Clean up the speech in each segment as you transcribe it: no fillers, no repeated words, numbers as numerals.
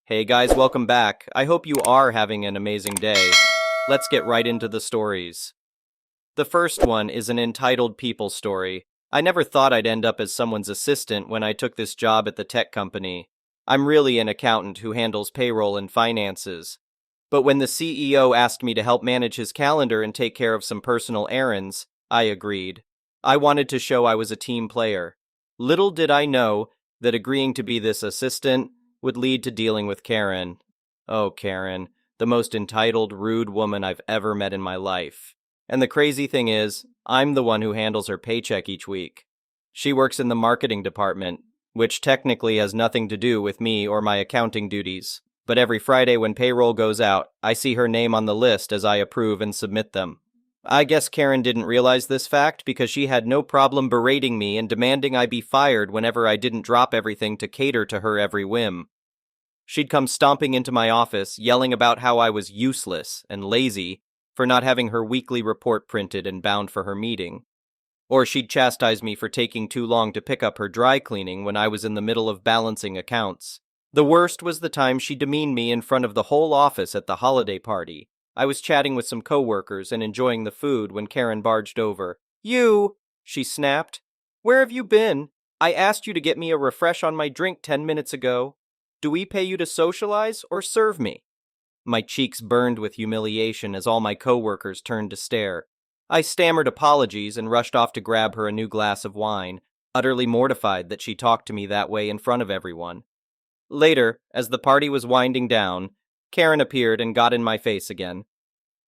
Hey guys, welcome back. I hope you are having an amazing day. Let's get right into the stories. The first one is an entitled people story. I never thought I'd end up as someone's assistant when I took this job at the tech company. I'm really an accountant who handles payroll and finances. But when the CEO asked me to help manage his calendar and take care of some personal errands, I agreed. I wanted to show I was a team player. Little did I know that agreeing to be this assistant would lead to dealing with Karen. Oh, Karen, the most entitled, rude woman I've ever met in my life. And the crazy thing is, I'm the one who handles her paycheck each week. She works in the marketing department, which technically has nothing to do with me or my accounting duties. But every Friday when payroll goes out, I see her name on the list as I approve and submit them. I guess Karen didn't realize this fact because she had no problem berating me and demanding I be fired whenever I didn't drop everything to cater to her every whim. She'd come stomping into my office, yelling about how I was useless and lazy for not having her weekly report printed and bound for her meeting. Or she'd chastise me for taking too long to pick up her dry cleaning when I was in the middle of balancing accounts. The worst was the time she demeaned me in front of the whole office at the holiday party. I was chatting with some coworkers and enjoying the food when Karen barged over. "You!" she snapped. "Where have you been? I asked you to get me a refresh on my drink 10 minutes ago. Do we pay you to socialize or serve me?" My cheeks burned with humiliation as all my coworkers turned to stare. I stammered apologies and rushed off to grab her a new glass of wine, utterly mortified that she talked to me that way in front of everyone. Later, as the party was winding down, Karen appeared and got in my face again.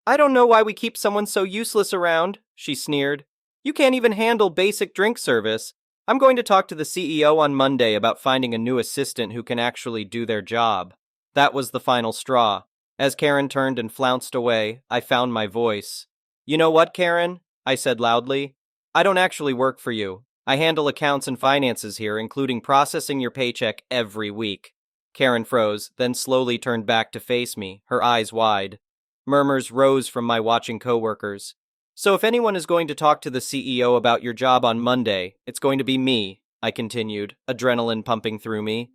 "I don't know why we keep someone so useless around," she sneered. "You can't even handle basic drink service. I'm going to talk to the CEO on Monday about finding a new assistant who can actually do their job." That was the final straw. As Karen turned and flounced away, I found my voice. "You know what, Karen?" I said loudly. "I don't actually work for you. I handle accounts and finances here, including processing your paycheck every week." Karen froze, then slowly turned back to face me, her eyes wide. Murmurs rose from my watching coworkers. "So if anyone is going to talk to the CEO about your job on Monday, it's going to be me," I continued, adrenaline pumping through me.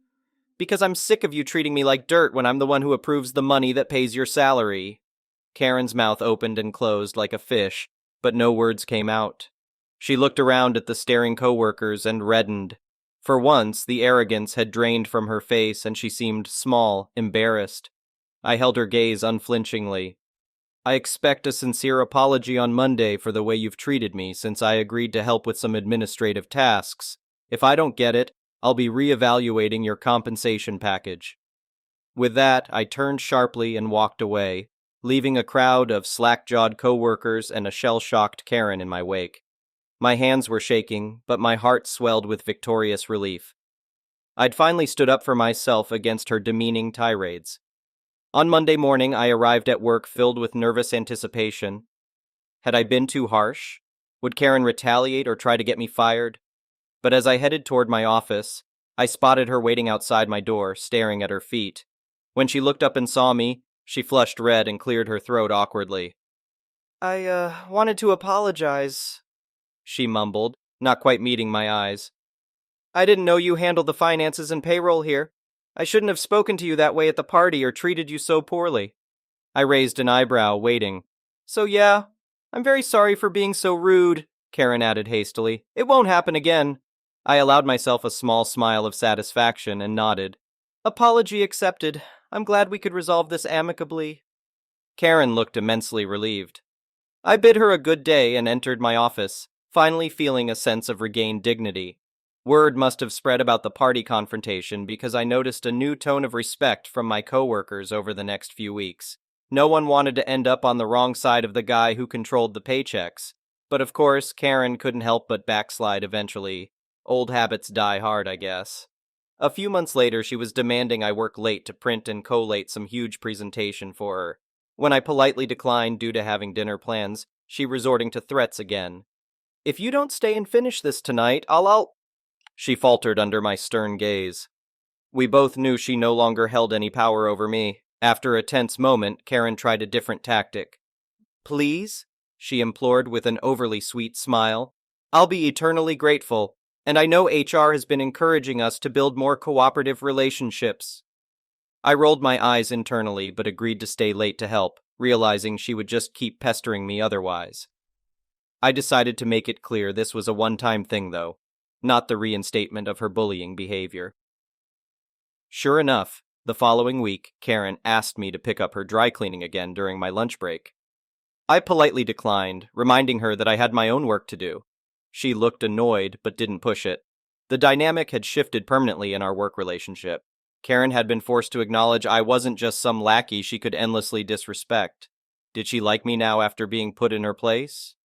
"Because I'm sick of you treating me like dirt when I'm the one who approves the money that pays your salary." Karen's mouth opened and closed like a fish, but no words came out. She looked around at the staring coworkers and reddened. For once, the arrogance had drained from her face and she seemed small, embarrassed. I held her gaze unflinchingly. "I expect a sincere apology on Monday for the way you've treated me since I agreed to help with some administrative tasks. If I don't get it, I'll be reevaluating your compensation package." With that, I turned sharply and walked away, leaving a crowd of slack-jawed coworkers and a shell-shocked Karen in my wake. My hands were shaking, but my heart swelled with victorious relief. I'd finally stood up for myself against her demeaning tirades. On Monday morning, I arrived at work filled with nervous anticipation. Had I been too harsh? Would Karen retaliate or try to get me fired? But as I headed toward my office, I spotted her waiting outside my door, staring at her feet. When she looked up and saw me, she flushed red and cleared her throat awkwardly. "I wanted to apologize," she mumbled, not quite meeting my eyes. "I didn't know you handled the finances and payroll here. I shouldn't have spoken to you that way at the party or treated you so poorly." I raised an eyebrow, waiting. "So yeah, I'm very sorry for being so rude," Karen added hastily. "It won't happen again." I allowed myself a small smile of satisfaction and nodded. "Apology accepted. I'm glad we could resolve this amicably." Karen looked immensely relieved. I bid her a good day and entered my office, finally feeling a sense of regained dignity. Word must have spread about the party confrontation because I noticed a new tone of respect from my coworkers over the next few weeks. No one wanted to end up on the wrong side of the guy who controlled the paychecks. But of course, Karen couldn't help but backslide eventually. Old habits die hard, I guess. A few months later, she was demanding I work late to print and collate some huge presentation for her. When I politely declined due to having dinner plans, she resorting to threats again. "If you don't stay and finish this tonight, I'll... She faltered under my stern gaze. We both knew she no longer held any power over me. After a tense moment, Karen tried a different tactic. "Please?" she implored with an overly sweet smile. "I'll be eternally grateful, and I know HR has been encouraging us to build more cooperative relationships." I rolled my eyes internally but agreed to stay late to help, realizing she would just keep pestering me otherwise. I decided to make it clear this was a one-time thing, though, not the reinstatement of her bullying behavior. Sure enough, the following week, Karen asked me to pick up her dry cleaning again during my lunch break. I politely declined, reminding her that I had my own work to do. She looked annoyed but didn't push it. The dynamic had shifted permanently in our work relationship. Karen had been forced to acknowledge I wasn't just some lackey she could endlessly disrespect. Did she like me now after being put in her place?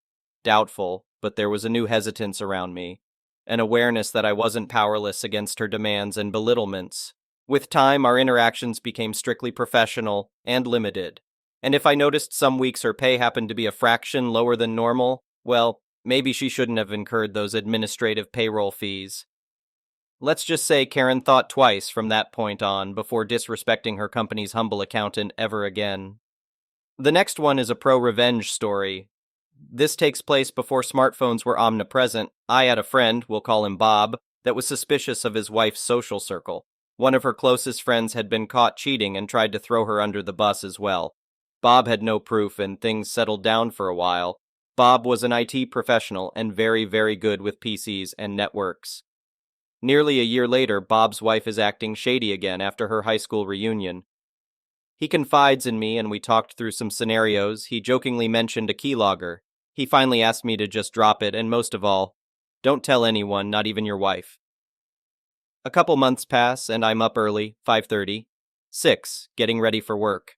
Doubtful, but there was a new hesitance around me, an awareness that I wasn't powerless against her demands and belittlements. With time, our interactions became strictly professional and limited. And if I noticed some weeks her pay happened to be a fraction lower than normal, well, maybe she shouldn't have incurred those administrative payroll fees. Let's just say Karen thought twice from that point on before disrespecting her company's humble accountant ever again. The next one is a pro-revenge story. This takes place before smartphones were omnipresent. I had a friend, we'll call him Bob, that was suspicious of his wife's social circle. One of her closest friends had been caught cheating and tried to throw her under the bus as well. Bob had no proof and things settled down for a while. Bob was an IT professional and very, very good with PCs and networks. Nearly a year later, Bob's wife is acting shady again after her high school reunion. He confides in me and we talked through some scenarios. He jokingly mentioned a keylogger. He finally asked me to just drop it, and most of all, don't tell anyone, not even your wife. A couple months pass and I'm up early, 5:30. 6, getting ready for work.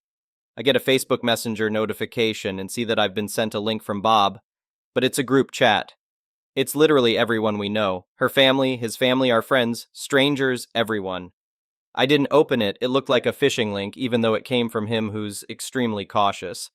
I get a Facebook Messenger notification and see that I've been sent a link from Bob, but it's a group chat. It's literally everyone we know. Her family, his family, our friends, strangers, everyone. I didn't open it. It looked like a phishing link, even though it came from him who's extremely cautious.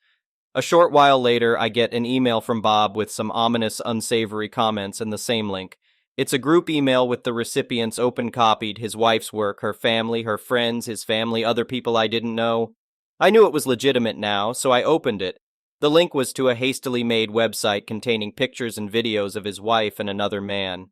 A short while later, I get an email from Bob with some ominous, unsavory comments and the same link. It's a group email with the recipients open-copied, his wife's work, her family, her friends, his family, other people I didn't know. I knew it was legitimate now, so I opened it. The link was to a hastily made website containing pictures and videos of his wife and another man.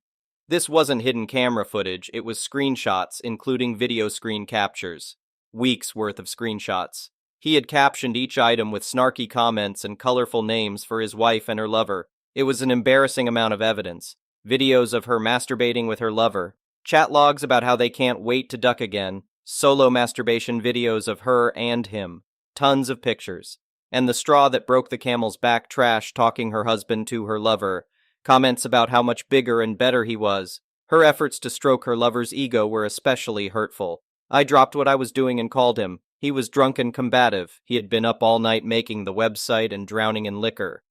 This wasn't hidden camera footage, it was screenshots, including video screen captures. Weeks worth of screenshots. He had captioned each item with snarky comments and colorful names for his wife and her lover. It was an embarrassing amount of evidence. Videos of her masturbating with her lover. Chat logs about how they can't wait to duck again. Solo masturbation videos of her and him. Tons of pictures. And the straw that broke the camel's back trash talking her husband to her lover. Comments about how much bigger and better he was. Her efforts to stroke her lover's ego were especially hurtful. I dropped what I was doing and called him. He was drunk and combative. He had been up all night making the website and drowning in liquor.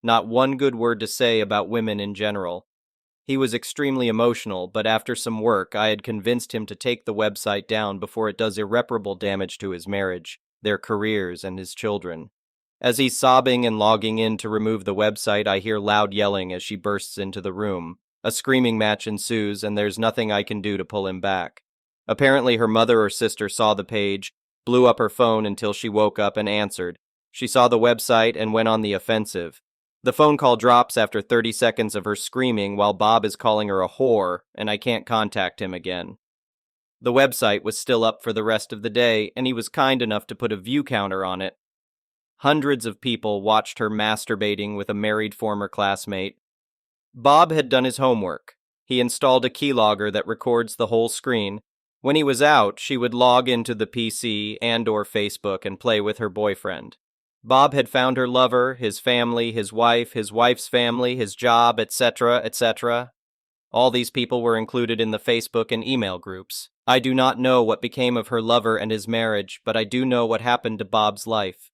Not one good word to say about women in general. He was extremely emotional, but after some work, I had convinced him to take the website down before it does irreparable damage to his marriage, their careers, and his children. As he's sobbing and logging in to remove the website, I hear loud yelling as she bursts into the room. A screaming match ensues, and there's nothing I can do to pull him back. Apparently, her mother or sister saw the page, blew up her phone until she woke up and answered. She saw the website and went on the offensive. The phone call drops after 30 seconds of her screaming while Bob is calling her a whore, and I can't contact him again. The website was still up for the rest of the day, and he was kind enough to put a view counter on it. Hundreds of people watched her masturbating with a married former classmate. Bob had done his homework. He installed a keylogger that records the whole screen. When he was out, she would log into the PC and/or Facebook and play with her boyfriend. Bob had found her lover, his family, his wife's family, his job, etc., etc. All these people were included in the Facebook and email groups. I do not know what became of her lover and his marriage, but I do know what happened to Bob's life.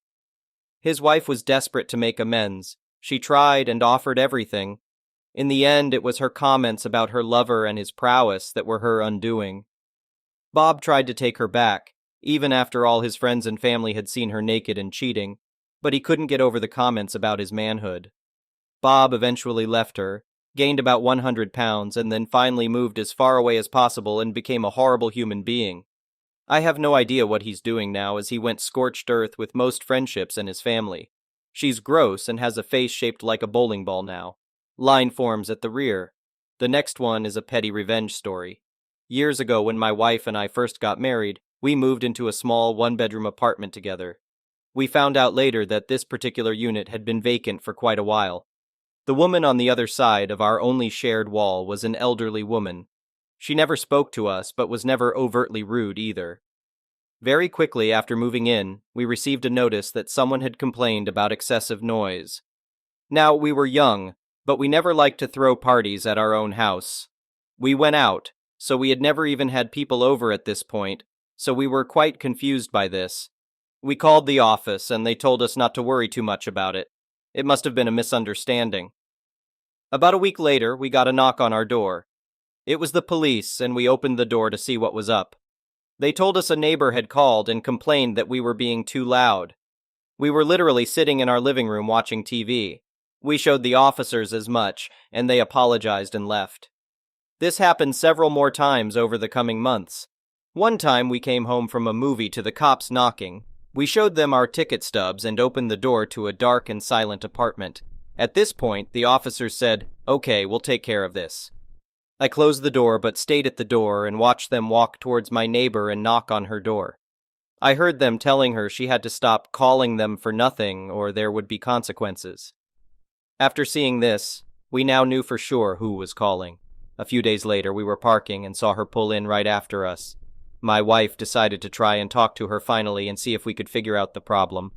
His wife was desperate to make amends. She tried and offered everything. In the end, it was her comments about her lover and his prowess that were her undoing. Bob tried to take her back, even after all his friends and family had seen her naked and cheating, but he couldn't get over the comments about his manhood. Bob eventually left her, gained about 100 pounds, and then finally moved as far away as possible and became a horrible human being. I have no idea what he's doing now, as he went scorched earth with most friendships and his family. She's gross and has a face shaped like a bowling ball now. Line forms at the rear. The next one is a petty revenge story. Years ago, when my wife and I first got married, we moved into a small one-bedroom apartment together. We found out later that this particular unit had been vacant for quite a while. The woman on the other side of our only shared wall was an elderly woman. She never spoke to us, but was never overtly rude either. Very quickly after moving in, we received a notice that someone had complained about excessive noise. Now, we were young, but we never liked to throw parties at our own house. We went out, so we had never even had people over at this point, so we were quite confused by this. We called the office and they told us not to worry too much about it. It must have been a misunderstanding. About a week later, we got a knock on our door. It was the police, and we opened the door to see what was up. They told us a neighbor had called and complained that we were being too loud. We were literally sitting in our living room watching TV. We showed the officers as much, and they apologized and left. This happened several more times over the coming months. One time we came home from a movie to the cops knocking. We showed them our ticket stubs and opened the door to a dark and silent apartment. At this point, the officers said, "Okay, we'll take care of this." I closed the door but stayed at the door and watched them walk towards my neighbor and knock on her door. I heard them telling her she had to stop calling them for nothing or there would be consequences. After seeing this, we now knew for sure who was calling. A few days later, we were parking and saw her pull in right after us. My wife decided to try and talk to her finally and see if we could figure out the problem.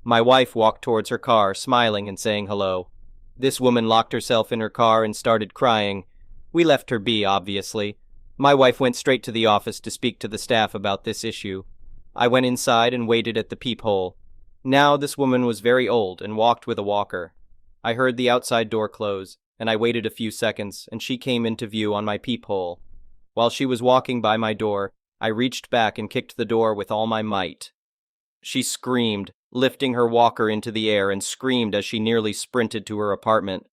My wife walked towards her car, smiling and saying hello. This woman locked herself in her car and started crying. We left her be, obviously. My wife went straight to the office to speak to the staff about this issue. I went inside and waited at the peephole. Now this woman was very old and walked with a walker. I heard the outside door close, and I waited a few seconds, and she came into view on my peephole. While she was walking by my door, I reached back and kicked the door with all my might. She screamed, lifting her walker into the air, and screamed as she nearly sprinted to her apartment.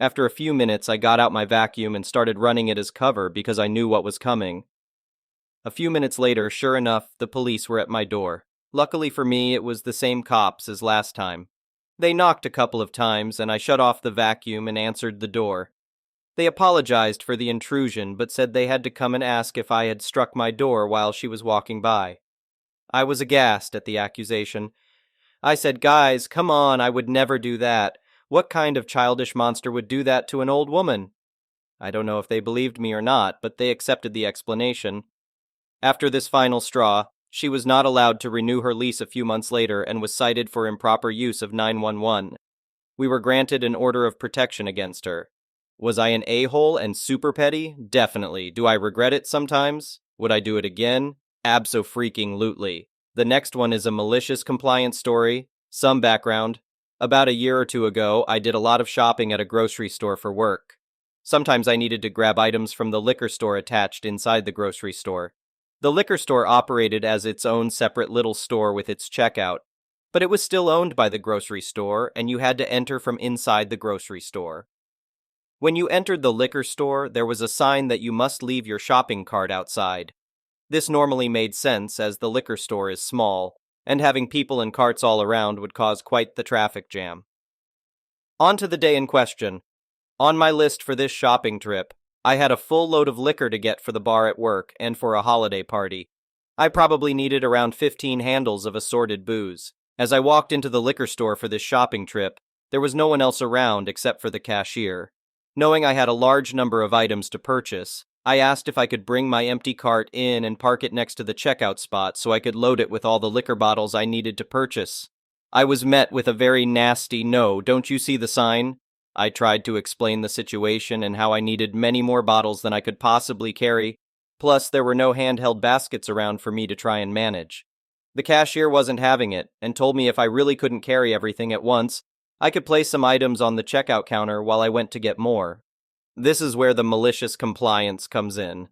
After a few minutes, I got out my vacuum and started running it as cover because I knew what was coming. A few minutes later, sure enough, the police were at my door. Luckily for me, it was the same cops as last time. They knocked a couple of times, and I shut off the vacuum and answered the door. They apologized for the intrusion, but said they had to come and ask if I had struck my door while she was walking by. I was aghast at the accusation. I said, "Guys, come on, I would never do that. What kind of childish monster would do that to an old woman?" I don't know if they believed me or not, but they accepted the explanation. After this final straw, she was not allowed to renew her lease a few months later and was cited for improper use of 911. We were granted an order of protection against her. Was I an a-hole and super petty? Definitely. Do I regret it sometimes? Would I do it again? Abso-freaking-lutely. The next one is a malicious compliance story. Some background. About a year or two ago, I did a lot of shopping at a grocery store for work. Sometimes I needed to grab items from the liquor store attached inside the grocery store. The liquor store operated as its own separate little store with its checkout, but it was still owned by the grocery store, and you had to enter from inside the grocery store. When you entered the liquor store, there was a sign that you must leave your shopping cart outside. This normally made sense as the liquor store is small, and having people and carts all around would cause quite the traffic jam. On to the day in question. On my list for this shopping trip, I had a full load of liquor to get for the bar at work and for a holiday party. I probably needed around 15 handles of assorted booze. As I walked into the liquor store for this shopping trip, there was no one else around except for the cashier. Knowing I had a large number of items to purchase, I asked if I could bring my empty cart in and park it next to the checkout spot so I could load it with all the liquor bottles I needed to purchase. I was met with a very nasty "No, don't you see the sign?" I tried to explain the situation and how I needed many more bottles than I could possibly carry, plus there were no handheld baskets around for me to try and manage. The cashier wasn't having it and told me if I really couldn't carry everything at once, I could place some items on the checkout counter while I went to get more. This is where the malicious compliance comes in.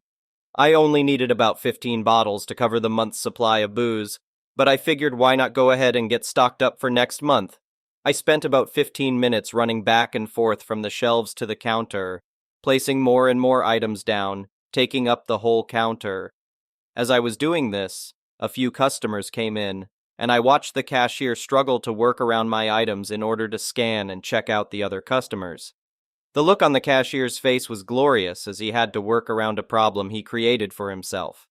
I only needed about 15 bottles to cover the month's supply of booze, but I figured why not go ahead and get stocked up for next month. I spent about 15 minutes running back and forth from the shelves to the counter, placing more and more items down, taking up the whole counter. As I was doing this, a few customers came in, and I watched the cashier struggle to work around my items in order to scan and check out the other customers. The look on the cashier's face was glorious as he had to work around a problem he created for himself.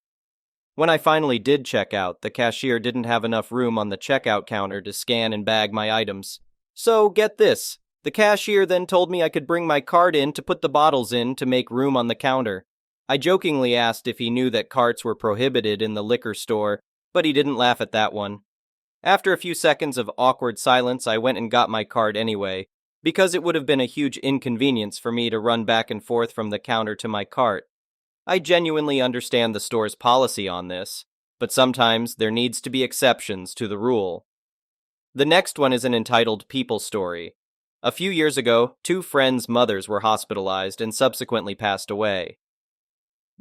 When I finally did check out, the cashier didn't have enough room on the checkout counter to scan and bag my items. So, get this. The cashier then told me I could bring my cart in to put the bottles in to make room on the counter. I jokingly asked if he knew that carts were prohibited in the liquor store, but he didn't laugh at that one. After a few seconds of awkward silence, I went and got my cart anyway, because it would have been a huge inconvenience for me to run back and forth from the counter to my cart. I genuinely understand the store's policy on this, but sometimes there needs to be exceptions to the rule. The next one is an entitled people story. A few years ago, 2 friends' mothers were hospitalized and subsequently passed away.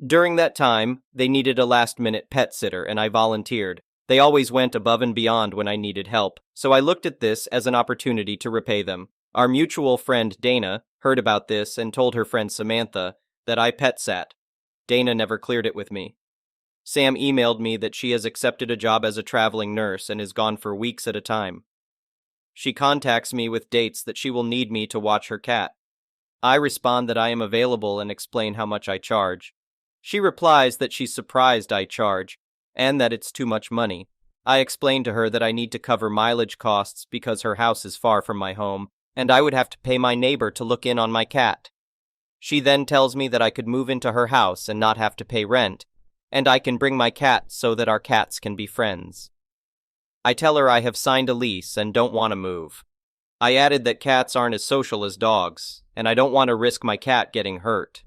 During that time, they needed a last-minute pet sitter, and I volunteered. They always went above and beyond when I needed help, so I looked at this as an opportunity to repay them. Our mutual friend Dana heard about this and told her friend Samantha that I pet sat. Dana never cleared it with me. Sam emailed me that she has accepted a job as a traveling nurse and is gone for weeks at a time. She contacts me with dates that she will need me to watch her cat. I respond that I am available and explain how much I charge. She replies that she's surprised I charge, and that it's too much money. I explain to her that I need to cover mileage costs because her house is far from my home, and I would have to pay my neighbor to look in on my cat. She then tells me that I could move into her house and not have to pay rent, and I can bring my cat so that our cats can be friends. I tell her I have signed a lease and don't want to move. I added that cats aren't as social as dogs, and I don't want to risk my cat getting hurt.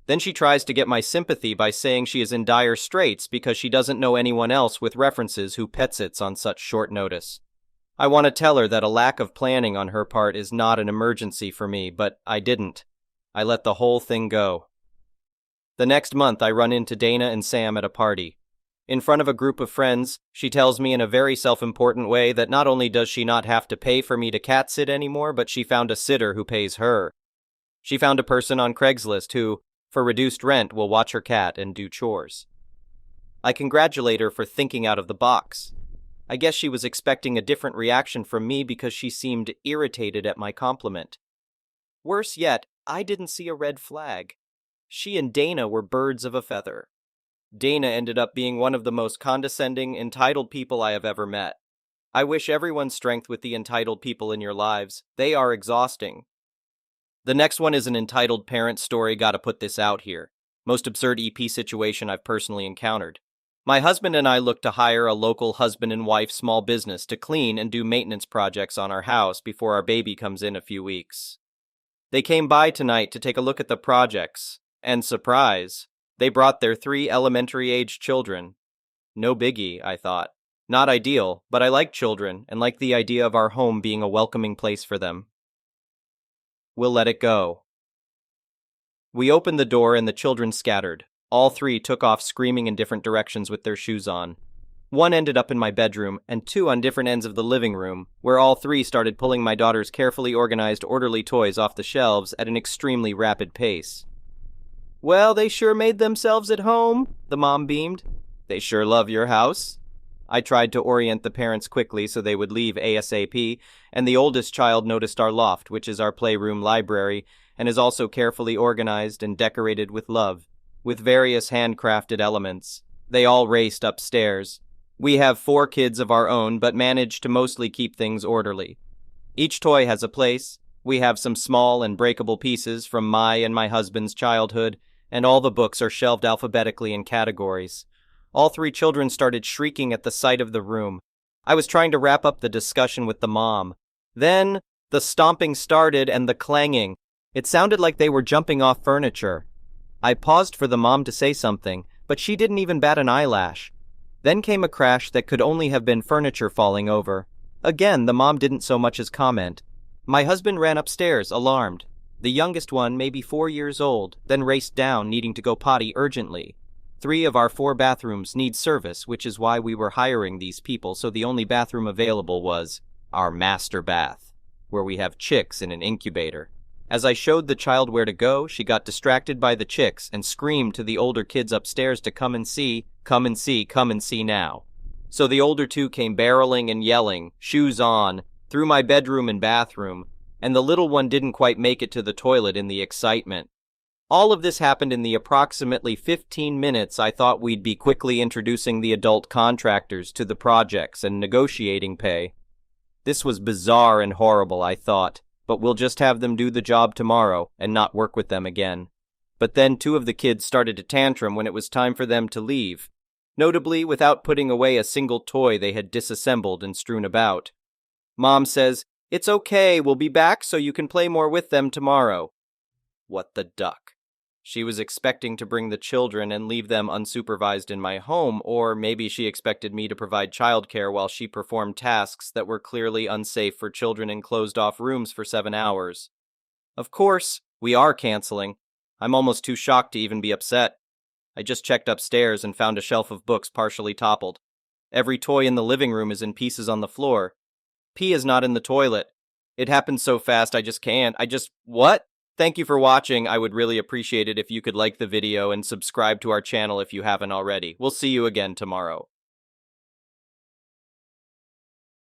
Then she tries to get my sympathy by saying she is in dire straits because she doesn't know anyone else with references who pet sits on such short notice. I want to tell her that a lack of planning on her part is not an emergency for me, but I didn't. I let the whole thing go. The next month, I run into Dana and Sam at a party. In front of a group of friends, she tells me in a very self-important way that not only does she not have to pay for me to cat sit anymore, but she found a sitter who pays her. She found a person on Craigslist who, for reduced rent, will watch her cat and do chores. I congratulate her for thinking out of the box. I guess she was expecting a different reaction from me because she seemed irritated at my compliment. Worse yet, I didn't see a red flag. She and Dana were birds of a feather. Dana ended up being one of the most condescending, entitled people I have ever met. I wish everyone strength with the entitled people in your lives. They are exhausting. The next one is an entitled parent story. Gotta put this out here. Most absurd EP situation I've personally encountered. My husband and I looked to hire a local husband and wife small business to clean and do maintenance projects on our house before our baby comes in a few weeks. They came by tonight to take a look at the projects, and surprise, they brought their 3 elementary-age children. No biggie, I thought. Not ideal, but I like children and like the idea of our home being a welcoming place for them. We'll let it go. We opened the door and the children scattered. All 3 took off screaming in different directions with their shoes on. 1 ended up in my bedroom, and 2 on different ends of the living room, where all 3 started pulling my daughter's carefully organized, orderly toys off the shelves at an extremely rapid pace. Well, they sure made themselves at home, the mom beamed. They sure love your house. I tried to orient the parents quickly so they would leave ASAP, and the oldest child noticed our loft, which is our playroom library, and is also carefully organized and decorated with love, with various handcrafted elements. They all raced upstairs. We have 4 kids of our own, but manage to mostly keep things orderly. Each toy has a place. We have some small and breakable pieces from my and my husband's childhood, and all the books are shelved alphabetically in categories. All 3 children started shrieking at the sight of the room. I was trying to wrap up the discussion with the mom. Then, the stomping started and the clanging. It sounded like they were jumping off furniture. I paused for the mom to say something, but she didn't even bat an eyelash. Then came a crash that could only have been furniture falling over. Again, the mom didn't so much as comment. My husband ran upstairs, alarmed. The youngest one, maybe 4 years old, then raced down, needing to go potty urgently. 3 of our 4 bathrooms need service, which is why we were hiring these people, so the only bathroom available was our master bath, where we have chicks in an incubator. As I showed the child where to go, she got distracted by the chicks and screamed to the older kids upstairs to come and see now. So the older 2 came barreling and yelling, shoes on, through my bedroom and bathroom, and the little one didn't quite make it to the toilet in the excitement. All of this happened in the approximately 15 minutes I thought we'd be quickly introducing the adult contractors to the projects and negotiating pay. This was bizarre and horrible, I thought, but we'll just have them do the job tomorrow and not work with them again. But then two of the kids started a tantrum when it was time for them to leave, notably without putting away a single toy they had disassembled and strewn about. Mom says, "It's okay, we'll be back so you can play more with them tomorrow." What the duck? She was expecting to bring the children and leave them unsupervised in my home, or maybe she expected me to provide childcare while she performed tasks that were clearly unsafe for children in closed-off rooms for 7 hours. Of course, we are canceling. I'm almost too shocked to even be upset. I just checked upstairs and found a shelf of books partially toppled. Every toy in the living room is in pieces on the floor. Pee is not in the toilet. It happened so fast I just can't. What? Thank you for watching. I would really appreciate it if you could like the video and subscribe to our channel if you haven't already. We'll see you again tomorrow.